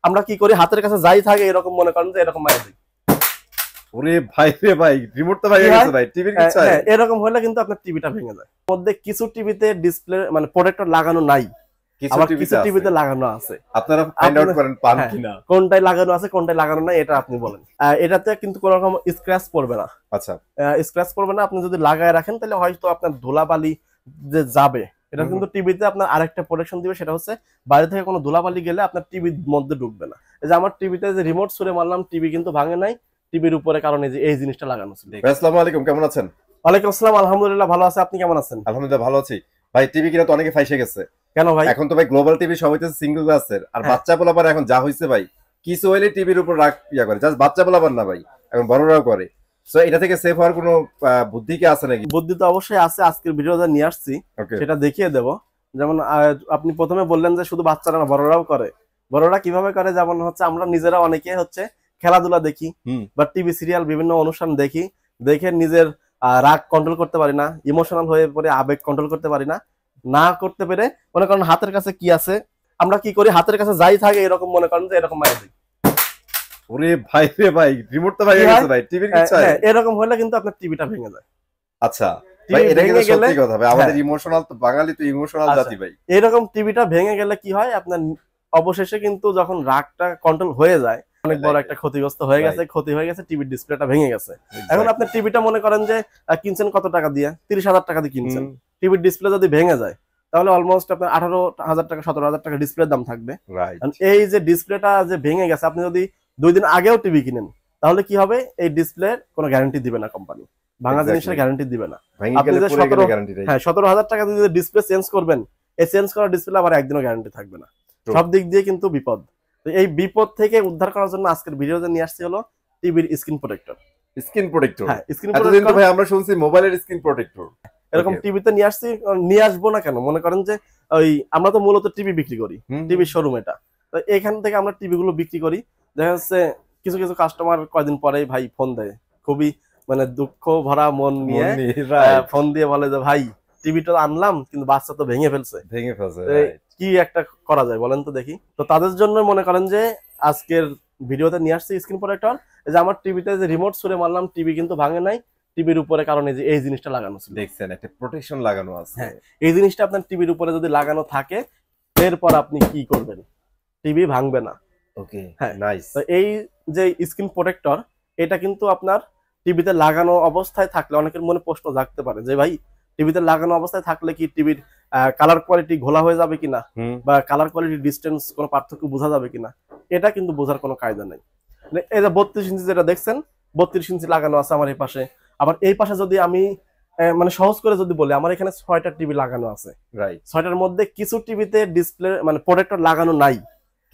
আমরা কি করি, হাতের কাছে যাই থাকে এরকম মনে করেন যে এরকম মাইরা দিই। ওরে ভাই রে ভাই, রিমোট তো ভেঙে গেছে ভাই, টিভির কিছু হয় এরকম হলে কিন্তু আপনার টিভিটা ভেঙে যায়। মধ্যে কিছু টিভিতে ডিসপ্লে মানে প্রোটেক্টর লাগানো নাই, আবার কিছু টিভিতে লাগানো আছে। আপনারা ফাইন্ড আউট করেন পান কিনা, কোনটায় লাগানো আছে কোনটায় লাগানো নাই এটা আপনি বলেন। এটাতে কিন্তু কোনো রকম স্ক্র্যাচ পড়বে না। আচ্ছা, স্ক্র্যাচ পড়বে না। আপনি যদি লাগায় রাখেন তাহলে হয়তো আপনার ধুলাবালি যে যাবে, এটা কিন্তু টিভিতে আপনার আরেকটা প্রোটেকশন দিবে, সেটা হচ্ছে বাইরে থেকে কোনো ধুলাবালি গেলে আপনার টিভির মধ্যে ঢুকবে না। এই যে আমার টিভিতে যে রিমোট ছুঁড়ে মারলাম, টিভি কিন্তু ভাঙে নাই, টিভির উপরে কারণে যে এই জিনিসটা লাগানো ছিল। আসসালামু আলাইকুম, কেমন আছেন? ওয়ালাইকুম আসসালাম, আলহামদুলিল্লাহ ভালো আছে, আপনি কেমন আছেন? আলহামদুলিল্লাহ ভালো আছি ভাই। টিভি কিনা তো অনেকে ফাইসে গেছে। কেন ভাই? এখন তো ভাই গ্লোবাল টিভি সব হইতেছে সিঙ্গেল গ্লাসের, আর বাচ্চা পোলাপার এখন যা হইছে ভাই, কিছু হইলে টিভির উপর রাখ করে, জাস্ট বাচ্চা পোলাপার না ভাই, এখন বড়রাও করে। সো এটা থেকে সেফ হওয়ার কোনো বুদ্ধি কি আছে নাকি? বুদ্ধি তো অবশ্যই আছে, আজকের ভিডিওটা নিয়ে আসছি সেটা দেখিয়ে দেব। যেমন আপনি প্রথমে বললেন যে শুধু বাচ্চারা না বড়রাও করে। বড়রা কিভাবে করে, যেমন হচ্ছে আমরা নিজেরা অনেকে হচ্ছে খেলাধুলা দেখি বা টিভি সিরিয়াল বিভিন্ন অনুষ্ঠান দেখি, দেখে নিজের রাগ কন্ট্রোল করতে পারি না, ইমোশনাল হয়ে পড়ে আবেগ কন্ট্রোল করতে পারি না, না করতে পেরে মনে করেন হাতের কাছে কি আছে, আমরা কি করি, হাতের কাছে যাই থাকে এরকম মনে করেন যে এরকম মাইরা দিই। ওরে ভাই রে ভাই, রিমোট তো ভেঙে গেছে ভাই, টিভির কিছু হয় এরকম হলে কিন্তু আপনার টিভিটা ভেঙে যায়। আচ্ছা ভাই, এটা কিন্তু সত্যি কথা ভাই, আমাদের ইমোশনাল তো, বাঙালি তো ইমোশনাল জাতি ভাই। এরকম টিভিটা ভেঙে গেলে কি হয়, আপনার অবশেষে কিন্তু যখন রাগটা কন্ট্রোল হয়ে যায়, অনেক বড় একটা ক্ষতিগ্রস্ত হয়ে গেছে, ক্ষতি হয়ে গেছে, টিভির ডিসপ্লেটা ভেঙে গেছে। এখন আপনার টিভিটা মনে করেন যে কিনছেন কত টাকা দিয়ে, 30,000 টাকা দিয়ে কিনছেন, টিভির ডিসপ্লে যদি ভেঙে যায় তাহলে অলমোস্ট আপনার 18,000 টাকা 17,000 টাকা ডিসপ্লের দাম থাকবে। এই যে ডিসপ্লেটা যে ভেঙে গেছে, আপনি যদি 2 দিন আগেও টিভি কিনেন তাহলে কি হবে, এই ডিসপ্লের কোনো গ্যারান্টি দিবে না কোম্পানি, ভাঙা জিনিসের গ্যারান্টি দিবে না। আপনি যে 17,000 টাকা দিয়ে ডিসপ্লে চেঞ্জ করবেন, এই চেঞ্জ করা ডিসপ্লে আবার একদিনও গ্যারান্টি থাকবে না। সব দিক দিয়ে কিন্তু বিপদ। এই বিপদ থেকে উদ্ধার করার জন্য আজকের ভিডিওতে নিয়ে আসছি হলো টিভির স্ক্রিন প্রোটেক্টর। স্ক্রিন প্রোটেক্টর, হ্যাঁ স্ক্রিন প্রোটেক্টর ভাই, আমরা শুনছি মোবাইলের স্ক্রিন প্রোটেক্টর, এরকম টিভিতে নিয়ে আসছি। নিয়ে আসবো না কেন, মনে করেন যে ওই আমরা তো মূলত টিভি বিক্রি করি, টিভির শোরুম এটা, তো এখান থেকে আমরা টিভি গুলো বিক্রি করি। দেখা যাচ্ছে কিছু কিছু কাস্টমার কয়দিন পরেই ভাই ফোন দেয়, খুবই মানে দুঃখ ভরা মন নিয়ে ফোন দিয়ে বলে যে ভাই টিভিটা আনলাম কিন্তু বাচ্চা তো ভেঙে ফেলছে। কি একটা করা যায় বলেন তো দেখি। তো তাদের জন্য মনে করেন যে আজকের ভিডিওতে নিয়ে আসছি স্ক্রিন প্রোটেক্টর। এই যে আমার টিভিতে যে রিমোট ছুঁড়ে মারলাম, টিভি কিন্তু ভাঙে নাই, টিভির উপরে কারণে যে এই জিনিসটা লাগানো ছিল, দেখছেন একটা প্রোটেকশন লাগানো আছে। হ্যাঁ, এই জিনিসটা আপনার টিভির উপরে যদি লাগানো থাকে, এরপর আপনি কি করবেন, টিভি ভাঙবে না। ওকে, হ্যাঁ নাইস। তো এই যে স্ক্রিন প্রোটেক্টর, এটা কিন্তু আপনার টিভিতে লাগানো অবস্থায় থাকলে অনেকের মনে প্রশ্ন জাগতে পারে যে ভাই টিভিতে লাগানো অবস্থায় থাকলে কি টিভির কালার কোয়ালিটি ঘোলা হয়ে যাবে কিনা, বা কালার কোয়ালিটি ডিস্টেন্স কোনো পার্থক্য বোঝা যাবে কিনা। এটা কিন্তু বোঝার কোনো কায়দা নেই। এই যে 32 ইঞ্চি যেটা দেখছেন, 32 ইঞ্চি লাগানো আছে আমার এই পাশে। আবার এই পাশে যদি আমি মানে সহজ করে যদি বলি, আমার এখানে 6টা টিভি লাগানো আছে। 6টার মধ্যে কিছু টিভিতে ডিসপ্লে মানে প্রোটেক্টর লাগানো নাই,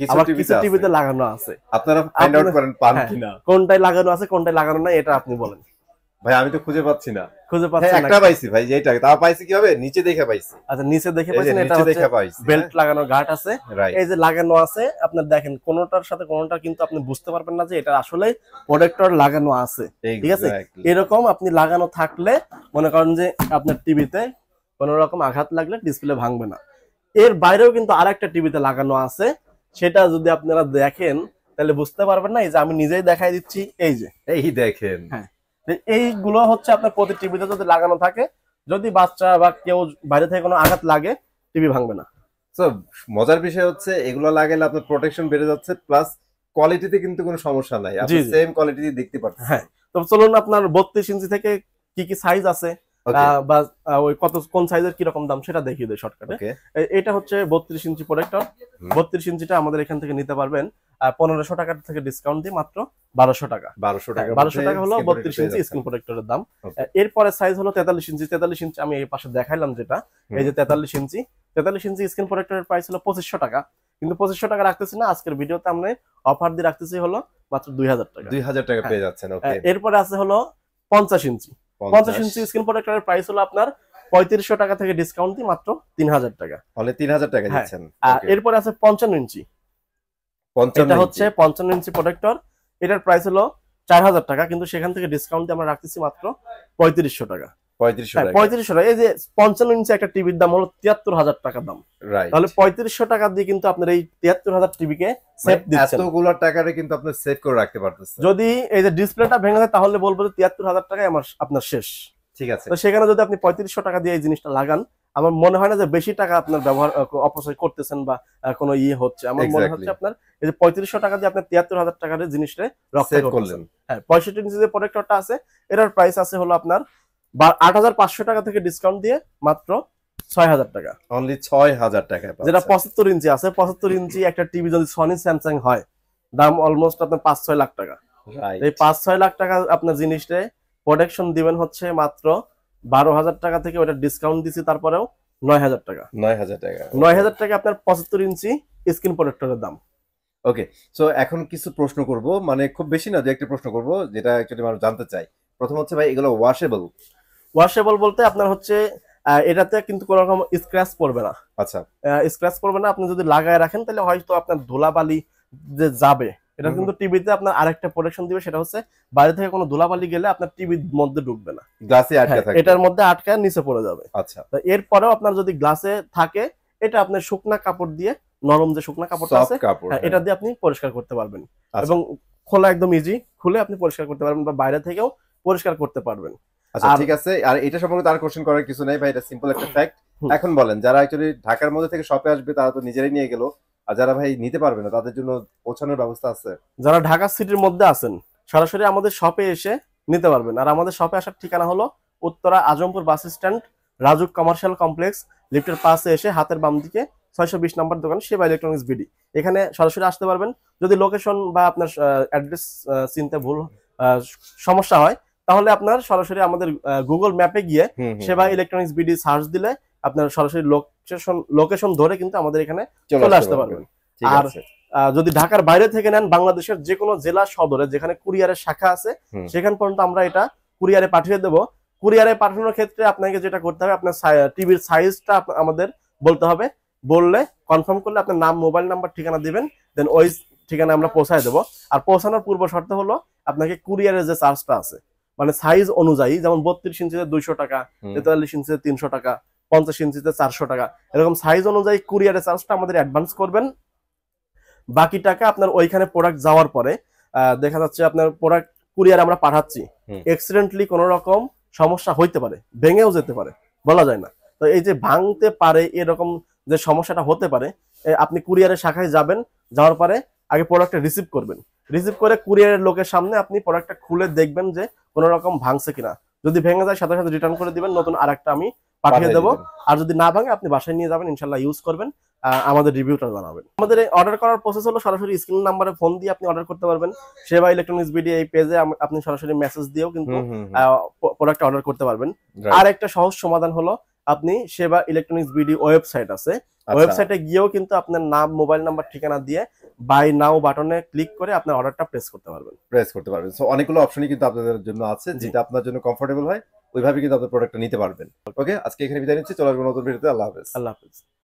আবার কিছু টিভিতে লাগানো আছে। আপনারা ফাইন্ড আউট করেন পান কিনা, কোনটায় লাগানো আছে কোনটায় লাগানো নাই এটা আপনি বলেন। ভাই আমি তো খুঁজে পাচ্ছি না। খুঁজে পাচ্ছেন না? একটা পাইছি ভাই, যেটা তাও পাইছি কিভাবে, নিচে দেখে পাইছি। আচ্ছা, নিচে দেখে পাইছেন, এটা হচ্ছে বেল্ট লাগানো গার্ড আছে। এই যে লাগানো আছে, আপনারা দেখেন কোনটার সাথে কোনটা কিন্তু আপনি বুঝতে পারবেন না যে এটা আসলে প্রোটেক্টর লাগানো আছে। ঠিক আছে, এরকম আপনি লাগানো থাকলে মনে করেন যে আপনার টিভিতে কোনো রকম আঘাত লাগলে ডিসপ্লে ভাঙবে না। এর বাইরেও কিন্তু আরেকটা টিভিতে লাগানো আছে, সেটা যদি আপনারা দেখেন তাহলে বুঝতে পারবেন না। এই যে আমি নিজেই দেখাই দিচ্ছি, এই যে এই দেখেন, হ্যাঁ এইগুলো হচ্ছে আপনার প্রতি টিভিতে যদি লাগানো থাকে, যদি বাচ্চা বা কেউ বাইরে থেকে কোনো আঘাত লাগে, টিভি ভাঙবে না। তো মজার বিষয় হচ্ছে এগুলো লাগালে আপনার প্রোটেকশন বেড়ে যাচ্ছে, প্লাস কোয়ালিটিতে কিন্তু কোনো সমস্যা নাই, আপনি সেম কোয়ালিটি দেখতে পাচ্ছেন। হ্যাঁ, তো চলুন আপনার 32 ইঞ্চি থেকে কি কি সাইজ আছে বা ওই কত কোন সাইজের কি রকম দাম সেটা দেখিয়ে দেয় শর্টকাটে। এটা হচ্ছে 32 ইঞ্চি প্রোটেক্টর। 32 ইঞ্চিটা আমাদের এখান থেকে নিতে পারবেন 1500 টাকা থেকে ডিসকাউন্ট দিয়ে মাত্র 1200 টাকা। 1200 টাকা হলো 32 ইঞ্চি স্ক্রিন প্রোটেক্টরের দাম। এরপরে সাইজ হলো 43 ইঞ্চি। 43 ইঞ্চি আমি এই পাশে দেখাইলাম যেটা, এই যে 43 ইঞ্চি। 43 ইঞ্চি স্ক্রিন প্রোটেক্টরের প্রাইস হলো 2500 টাকা, কিন্তু 2500 টাকা রাখতেছি না, আজকের ভিডিওতে আমরা অফার দিয়ে রাখতেছি হলো মাত্র 2000 টাকা। 2000 টাকা পেয়ে যাচ্ছেন। ওকে, এরপরে আছে হলো 50 ইঞ্চি। 50 ইঞ্চি স্ক্রিন প্রোটেক্টরের প্রাইস হলো আপনার 3500 টাকা থেকে ডিসকাউন্ট দিয়ে মাত্র 3000 টাকা। তাহলে 3000 টাকা দিচ্ছেন। এরপর আছে 55 ইঞ্চি। এটা হচ্ছে 55 ইঞ্চি প্রোটেক্টর, এটার প্রাইস হলো 4000 টাকা, কিন্তু সেখান থেকে ডিসকাউন্ট দিয়ে আমরা রাখতেছি মাত্র 3500 টাকা। 3500 টাকা। 3500 টাকা। এই যে 55 ইঞ্চি একটা টিভির দাম হলো 73,000 টাকা দাম, রাইট। তাহলে 3500 টাকা দিয়ে কিন্তু আপনার এই 73,000 টিভিকে সেভ দিচ্ছেন। এতগুলো টাকারে কিন্তু আপনি সেভ করে রাখতে পারতেছেন। যদি এই যে ডিসপ্লেটা ভেঙে যায় তাহলে বলবো যে 73,000 টাকায় আমার আপনার শেষ। ঠিক আছে। তো সেখানে যদি আপনি 3500 টাকা দিয়ে এই জিনিসটা লাগান, আমার মনে হয় না যে বেশি টাকা আপনার ব্যবহার অপচয় করতেছেন বা কোনো হচ্ছে। আমার মনে হচ্ছে আপনার এই যে 3500 টাকা দিয়ে আপনি 73,000 টাকার জিনিসটা রক্ষা করলেন। হ্যাঁ, 65 ইঞ্চি যে প্রোডাক্টরটা আছে এটার প্রাইস আছে হলো আপনার 8,500 টাকা থেকে ডিসকাউন্ট দিয়ে মাত্র 6,000 টাকা। অনলি 6,000 টাকায় যেটা 75 ইঞ্চি আছে, 75 ইঞ্চি একটা টিভি যদি সনি স্যামসাং হয় দাম অলমোস্ট আপনার 5-6 লাখ টাকা। এই 5-6 লাখ টাকা আপনার জিনিসটা প্রোটেকশন দিবেন হচ্ছে মাত্র 12,000 টাকা থেকে, ওটা ডিসকাউন্ট দিছি তারপরেও 9,000 টাকা। 9,000 টাকা। 9,000 টাকা আপনার 75 ইঞ্চি স্ক্রিন প্রোটেক্টরের দাম। ওকে, সো এখন কিছু প্রশ্ন করব, মানে খুব বেশি না, যে একটা প্রশ্ন করব যেটা অ্যাকচুয়ালি মানুষ জানতে চাই। প্রথম হচ্ছে ভাই, এগুলো ওয়াশেবল? ওয়াশেবল বলতে আপনার হচ্ছে এটাতে কিন্তু কোনো রকম স্ক্র্যাচ পড়বে না। আচ্ছা, স্ক্র্যাচ পড়বে না। আপনি যদি লাগায় রাখেন তাহলে হয়তো আপনার ধুলাবালি যে যাবে, এটা কিন্তু টিভিতে আপনার আরেকটা প্রোটেকশন দিবে, সেটা হচ্ছে বাইরে থেকে কোনো ধুলাবালি গেলে আপনার টিভির মধ্যে ঢুকবে না, গ্লাসে আটকে থাকবে, এটার মধ্যে আটকায় নিচে পড়ে যাবে। আচ্ছা, তো এরপরেও আপনার যদি গ্লাসে থাকে, এটা আপনি শুকনা কাপড় দিয়ে, নরম যে শুকনা কাপড়টা আছে এটা দিয়ে আপনি পরিষ্কার করতে পারবেন, এবং খোলা একদম ইজি, খুলে আপনি পরিষ্কার করতে পারবেন বা বাইরে থেকেও পরিষ্কার করতে পারবেন। আচ্ছা, ঠিক আছে। আর এটা সম্পর্কে আর কোশ্চেন করার কিছু নাই ভাই, এটা সিম্পল একটা ফ্যাক্ট। এখন বলেন, যারা অ্যাকচুয়ালি ঢাকার মধ্যে থেকে শপে আসবে তারা তো নিজেরাই নিয়ে গেল, আর যারা ভাই নিতে পারবে না তাদের জন্য পৌঁছানোর ব্যবস্থা আছে? যারা ঢাকা সিটির মধ্যে আছেন সরাসরি আমাদের শপে এসে নিতে পারবেন। আর আমাদের শপে আসার ঠিকানা হলো Uttara Azampur bus stand, RAJUK commercial complex, লিফটের পাশে এসে হাতের বাম দিকে 620 নম্বর দোকান, সেবা ইলেকট্রনিক্স বিডি। এখানে সরাসরি আসতে পারবেন। যদি লোকেশন বা আপনার অ্যাড্রেস চিনতে ভুল সমস্যা হয় তাহলে আপনার সরাসরি আমাদের গুগল ম্যাপে গিয়ে সেবা ইলেকট্রনিক্স বিডি সার্চ দিলে আপনার সরাসরি লোকেশন ধরে কিন্তু আমাদের এখানে চলে আসতে পারবেন। আর যদি ঢাকার বাইরে থেকে নেন, বাংলাদেশের যে কোনো জেলা সদরে যেখানে কুরিয়ারের শাখা আছে সেখান পর্যন্ত আমরা এটা কুরিয়ারে পাঠিয়ে দেবো। কুরিয়ারে পাঠানোর ক্ষেত্রে আপনাকে যেটা করতে হবে, আপনার টিভির সাইজটা আমাদের বলতে হবে, বললে কনফার্ম করলে আপনার নাম, মোবাইল নাম্বার, ঠিকানা দিবেন, দেন ওই ঠিকানা আমরা পৌঁছায় দেবো। আর পৌঁছানোর পূর্ব শর্ত হলো আপনাকে কুরিয়ারের যে চার্জটা আছে, মানে সাইজ অনুযায়ী, যেমন 32 ইঞ্চিতে 200 টাকা, 43 ইঞ্চিতে 300 টাকা, 50 ইঞ্চিতে 400 টাকা, এরকম সাইজ অনুযায়ী কুরিয়ারের চার্জটা আমাদের অ্যাডভান্স করবেন। বাকি টাকা আপনার ওইখানে প্রোডাক্ট যাওয়ার পরে দেখা যাচ্ছে আপনার প্রোডাক্ট কুরিয়ারে আমরা পাঠাচ্ছি, অ্যাক্সিডেন্টলি কোনো রকম সমস্যা হইতে পারে, ভেঙেও যেতে পারে, বলা যায় না। তো এই যে ভাঙতে পারে এরকম যে সমস্যাটা হতে পারে, আপনি কুরিয়ারের শাখায় যাবেন, যাওয়ার পরে আগে প্রোডাক্টটা রিসিভ করবেন, রিসিভ করে কুরিয়ারের লোকের সামনে আপনি প্রোডাক্টটা খুলে দেখবেন যে কোনো রকম ভাঙছে কিনা। যদি ভেঙে যায় সাথে সাথে রিটার্ন করে দিবেন, নতুন আরেকটা আমি পাঠিয়ে দেবো। আর যদি না ভাঙে আপনি বাসায় নিয়ে যাবেন, ইনশাল্লাহ ইউজ করবেন, আমাদের রিভিউটা জানাবেন। আমাদের অর্ডার করার প্রসেস হলো সরাসরি স্ক্রিন নাম্বারে ফোন দিয়ে আপনি অর্ডার করতে পারবেন। সেবা ইলেকট্রনিক্স বিডি এই পেজে আপনি সরাসরি মেসেজ দিয়েও কিন্তু প্রোডাক্ট অর্ডার করতে পারবেন। আর একটা সহজ সমাধান হলো, আপনি সেবা ইলেকট্রনিক্স বিডি ওয়েবসাইট আছে, ওয়েবসাইটে গিয়েও কিন্তু আপনার নাম, মোবাইল নাম্বার, ঠিকানা দিয়ে বাই নাও বাটনে ক্লিক করে আপনার অর্ডারটা প্লেস করতে পারবেন। সো অনেকগুলো অপশনই কিন্তু আপনাদের জন্য আছে, যেটা আপনার জন্য কমফোর্টেবল হয় ওইভাবে কিন্তু আপনার প্রোডাক্টটা নিতে পারবেন। ওকে, আজকে এখানে বিদায় নিচ্ছি, চলে আসবো নতুন ভিডিওতে। আল্লাহ হাফেজ।